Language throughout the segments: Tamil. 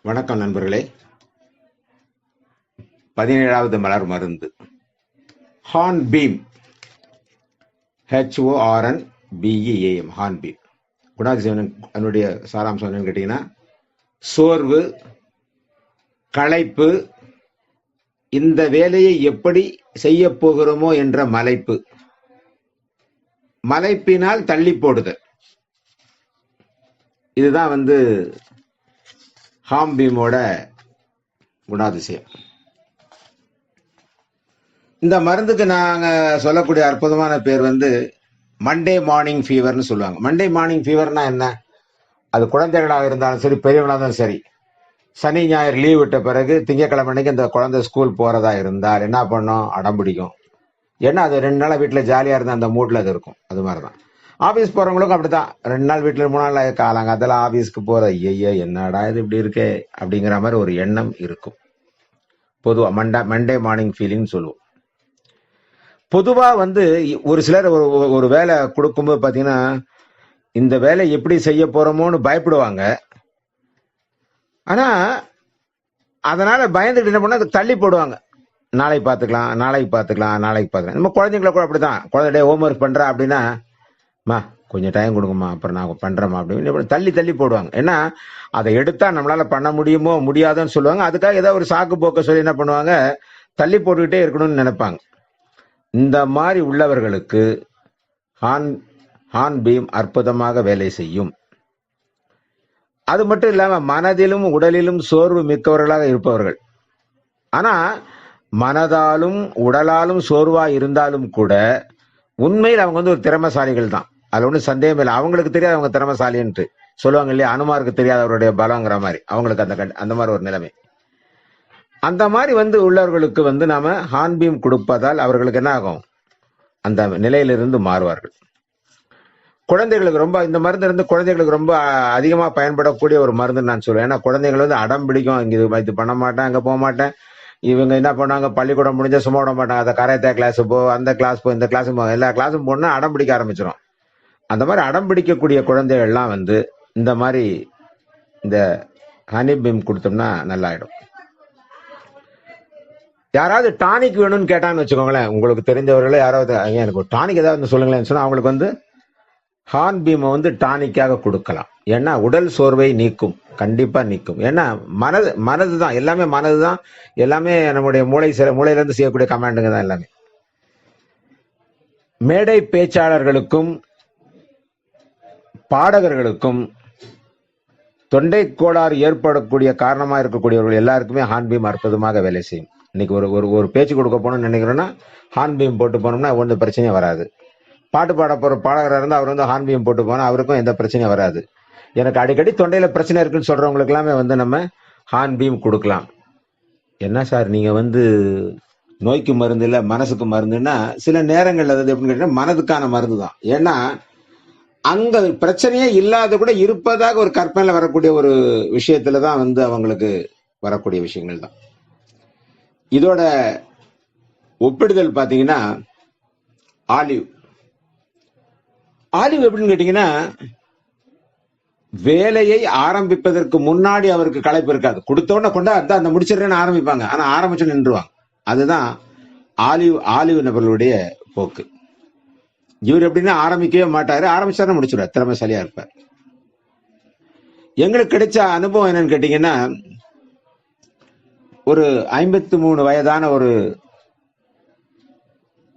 வணக்கம் நண்பர்களே. 17வது மலர் மருந்து ஹார்ன்பீம், HORNBEAM, ஹார்ன்பீம். குணாதிசயம் அதனுடைய சாராம்சம் என்னன்னு கேட்டீங்கன்னா, சோர்வு, களைப்பு, இந்த வேலையை எப்படி செய்ய போகிறோமோ என்ற மலைப்பு, மலைப்பினால் தள்ளி போடுதல். இதுதான் ஹார்ன்பீமோட குணாதிசயம். இந்த மருந்துக்கு நாங்க சொல்லக்கூடிய அற்புதமான பேர் மண்டே மார்னிங் ஃபீவர்னு சொல்லுவாங்க. மண்டே மார்னிங் ஃபீவர்னா என்ன? அது குழந்தைகளாக இருந்தாலும் சரி, பெரியவங்களாக இருந்தாலும் சரி, சனி ஞாயிறு லீவ் விட்ட பிறகு திங்கக்கிழமை அன்னைக்கு இந்த குழந்தை ஸ்கூல் போறதா இருந்தால் என்ன பண்ணும்? அடம் பிடிக்கும். ஏன்னா அது 2 நாளா வீட்டில் ஜாலியா இருந்த அந்த மூட்ல அது இருக்கும். அது மாதிரிதான் ஆபீஸ் போறவங்களுக்கும் அப்படித்தான். 2 நாள் வீட்டுல 3 நாள் காலங்காத்தால ஆபீஸ்க்கு போற, ஐயா என்னடா இது இப்படி இருக்கே அப்படிங்கிற மாதிரி ஒரு எண்ணம் இருக்கும். பொதுவா மண்டே மார்னிங் ஃபீலிங் சொல்லுவோம். பொதுவா ஒரு சிலர் ஒரு வேலை கொடுக்கும்போது பாத்தீங்கன்னா, இந்த வேலை எப்படி செய்ய போறோமோன்னு பயப்படுவாங்க. ஆனா அதனால பயந்துட்டு என்ன பண்ண, அதை தள்ளி போடுவாங்க. நாளைக்கு பார்த்துக்கலாம், நாளைக்கு பார்த்துக்கலாம், நாளைக்கு பார்த்துக்கலாம். நம்ம குழந்தைங்களை கூட அப்படிதான். குழந்தை ஹோம் ஒர்க் பண்றா அப்படின்னா, மா கொஞ்சம் டைம் கொடுங்கம்மா, அப்புறம் நான் பண்றேம்மா அப்படின்னு தள்ளி தள்ளி போடுவாங்க. ஏன்னா அதை எடுத்தா நம்மளால பண்ண முடியுமோ முடியாதுன்னு சொல்லுவாங்க. அதுக்காக ஏதாவது ஒரு சாக்கு போக்க சொல்லி என்ன பண்ணுவாங்க, தள்ளி போட்டுக்கிட்டே இருக்கணும்னு நினைப்பாங்க. இந்த மாதிரி உள்ளவர்களுக்கு ஹார்ன்பீம் அற்புதமாக வேலை செய்யும். அது மட்டும் இல்லாம மனதிலும் உடலிலும் சோர்வு மிக்கவர்களாக இருப்பவர்கள், ஆனா மனதாலும் உடலாலும் சோர்வா இருந்தாலும் கூட உண்மையில் அவங்க ஒரு திறமைசாலிகள் தான். அதுல ஒன்றும் சந்தேகம் இல்லை. அவங்களுக்கு தெரியாது அவங்க திறமைசாலின்ட்டு சொல்லுவாங்க இல்லையா, அனுமாருக்கு தெரியாது அவருடைய பலங்கிற மாதிரி. அவங்களுக்கு அந்த மாதிரி ஒரு நிலைமை. அந்த மாதிரி உள்ளவர்களுக்கு நாம ஹார்ன்பீம் கொடுப்பதால் அவர்களுக்கு என்ன ஆகும்? அந்த நிலையிலிருந்து மாறுவார்கள். குழந்தைகளுக்கு ரொம்ப இந்த மருந்து குழந்தைகளுக்கு ரொம்ப அதிகமா பயன்படக்கூடிய ஒரு மருந்து நான் சொல்லுவேன். ஏன்னா குழந்தைகள் அடம் பிடிக்கும். இங்க இது பண்ண மாட்டேன், அங்க போக மாட்டேன். இவங்க என்ன பண்ணாங்க, பள்ளிக்கூடம் முடிஞ்சா சும்மா விட மாட்டாங்க. அதை கராத்தே கிளாஸ் போ, அந்த கிளாஸ் போ, இந்த கிளாஸ் போ, எல்லா கிளாஸும் போனா அடம் பிடிக்க ஆரம்பிச்சிடும். அந்த மாதிரி அடம் பிடிக்கக்கூடிய குழந்தைகள்லாம் இந்த மாதிரி இந்த ஹனிபீம் கொடுத்தோம்னா நல்லாயிடும். யாராவது டானிக் வேணும்னு கேட்டான்னு வச்சுக்கோங்களேன், உங்களுக்கு தெரிஞ்சவர்களே யாராவது எனக்கு ஒரு டானிக் ஏதாவது சொல்லுங்களேன்னு சொன்னா அவங்களுக்கு ஹார்ன்பீமை டானிக்காக கொடுக்கலாம். ஏன்னா உடல் சோர்வை நீக்கும், கண்டிப்பா நீக்கும். ஏன்னா மனது தான் எல்லாமே, மனது தான் எல்லாமே. நம்முடைய மூளையில இருந்து செய்யக்கூடிய கமாண்டுங்க தான் எல்லாமே. மேடை பேச்சாளர்களுக்கும் பாடகர்களுக்கும் தொண்டை கோளாறு ஏற்படக்கூடிய காரணமா இருக்கக்கூடியவர்கள் எல்லாருக்குமே ஹார்ன்பீம் அற்புதமாக வேலை செய்யும். இன்னைக்கு ஒரு பேச்சு கொடுக்க போனோம்னு நினைக்கிறோம்னா ஹார்ன்பீம் போட்டு போனோம்னா ஒன்றும் பிரச்சனையும் வராது. பாட்டு பாட போற பாடகராக இருந்தால் அவர் ஹார்ன்பீம் போட்டு போனா அவருக்கும் எந்த பிரச்சனையும் வராது. எனக்கு அடிக்கடி தொண்டையில பிரச்சனை இருக்குன்னு சொல்றவங்களுக்கு எல்லாமே நம்ம ஹார்ன்பீம் கொடுக்கலாம். என்ன சார் நீங்க நோய்க்கு மருந்து இல்ல மனசுக்கு மருந்துன்னா, சில நேரங்கள் அது எப்படின்னு கேட்டீங்கன்னா மனதுக்கான மருந்து தான். ஏன்னா அங்க பிரச்சனையே இல்லாத கூட இருப்பதாக ஒரு கற்பனையில வரக்கூடிய ஒரு விஷயத்துலதான் அவங்களுக்கு வரக்கூடிய விஷயங்கள் தான். இதோட ஒப்பிடுதல் பாத்தீங்கன்னா ஆலிவ் எப்படின்னு கேட்டீங்கன்னா, வேலையை ஆரம்பிப்பதற்கு முன்னாடி அவருக்கு களைப்பு இருக்காது. கொடுத்தோடனே கொண்டா அந்த முடிச்சிடறேன்னு ஆரம்பிப்பாங்க. ஆனா ஆரம்பிச்சு நின்றுவாங்க. அதுதான் ஆலிவ் நபர்களுடைய போக்கு. இவர் எப்படின்னா ஆரம்பிக்கவே மாட்டாரு, ஆரம்பிச்சாரு முடிச்சிருவார். திறமைசாலியா இருப்பார். எங்களுக்கு கிடைச்ச அனுபவம் என்னன்னு கேட்டீங்கன்னா, ஒரு 53 வயதான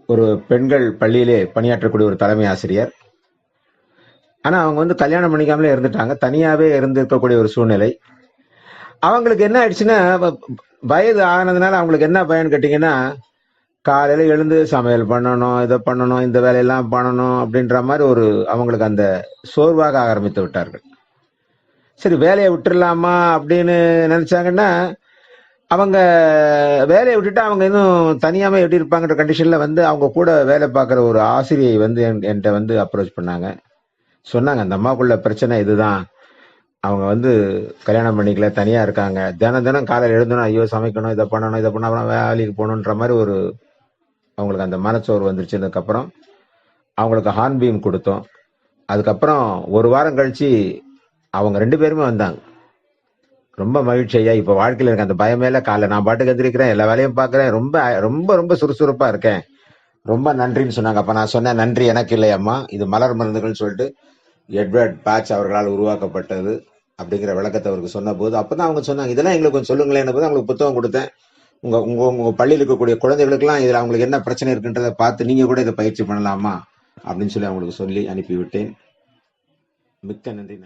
ஒரு பெண்கள் பள்ளியிலே பணியாற்றக்கூடிய ஒரு தலைமை ஆசிரியர். ஆனா அவங்க கல்யாணம் பண்ணிக்காமலே இருந்துட்டாங்க. தனியாவே இருந்திருக்கக்கூடிய ஒரு சூழ்நிலை. அவங்களுக்கு என்ன ஆயிடுச்சுன்னா, வயது ஆனதுனால அவங்களுக்கு என்ன பயன் கேட்டீங்கன்னா, காலையில எழுந்து சமையல் பண்ணணும், இதை பண்ணணும், இந்த வேலையெல்லாம் பண்ணணும் அப்படின்ற மாதிரி அவங்களுக்கு அந்த சோர்வாக ஆரம்பித்து விட்டார்கள். சரி வேலையை விட்டுடலாமா அப்படின்னு நினைச்சாங்கன்னா, அவங்க வேலையை விட்டுட்டு அவங்க இன்னும் தனியாம எப்படி இருப்பாங்கிற கண்டிஷன்ல அவங்க கூட வேலை பார்க்குற ஒரு ஆசிரியை என்கிட்ட அப்ரோச் பண்ணாங்க. சொன்னாங்க, அந்த அம்மாக்குள்ள பிரச்சனை இதுதான். அவங்க கல்யாணம் பண்ணிக்கல, தனியா இருக்காங்க. தினம் காலையில் எழுந்தணும், ஐயோ சமைக்கணும், இதை பண்ணணும், இதை பண்ண வேலைக்கு போகணுன்ற மாதிரி அவங்களுக்கு அந்த மனச்சோர்வு வந்துருச்சு. அதுக்கப்புறம் அவங்களுக்கு ஹார்ன்பீம் கொடுத்தோம். அதுக்கப்புறம் ஒரு வாரம் கழிச்சு அவங்க 2 பேருமே வந்தாங்க. ரொம்ப மகிழ்ச்சி ஐயா. இப்ப வாழ்க்கையில எனக்கு அந்த பயமே இல்ல. காலைல நான் பாட்டுக்கு எந்திரிக்கிறேன், எல்லா வேலையும் பார்க்கிறேன். ரொம்ப ரொம்ப ரொம்ப சுறுசுறுப்பா இருக்கேன். ரொம்ப நன்றின்னு சொன்னாங்க. அப்ப நான் சொன்னேன், நன்றி எனக்கு இல்லை அம்மா. இது மலர் மருந்துகள்னு சொல்லிட்டு எட்வர்ட் பேட்ச் அவர்களால் உருவாக்கப்பட்டது அப்படிங்கிற விளக்கத்தை அவருக்கு சொன்னபோது, அப்பதான் அவங்க சொன்னாங்க, இதெல்லாம் எங்களுக்கு கொஞ்சம் சொல்லுங்களேன்னு போது அவங்களுக்கு புத்தகம் கொடுத்தேன். உங்க உங்க உங்க பள்ளியில் இருக்கக்கூடிய குழந்தைகளுக்கெல்லாம் இதுல அவங்களுக்கு என்ன பிரச்சனை இருக்குன்றதை பார்த்து நீங்க கூட இதை பயிற்சி பண்ணலாமா அப்படின்னு சொல்லி அவங்களுக்கு சொல்லி அனுப்பிவிட்டேன். மிக்க நன்றி.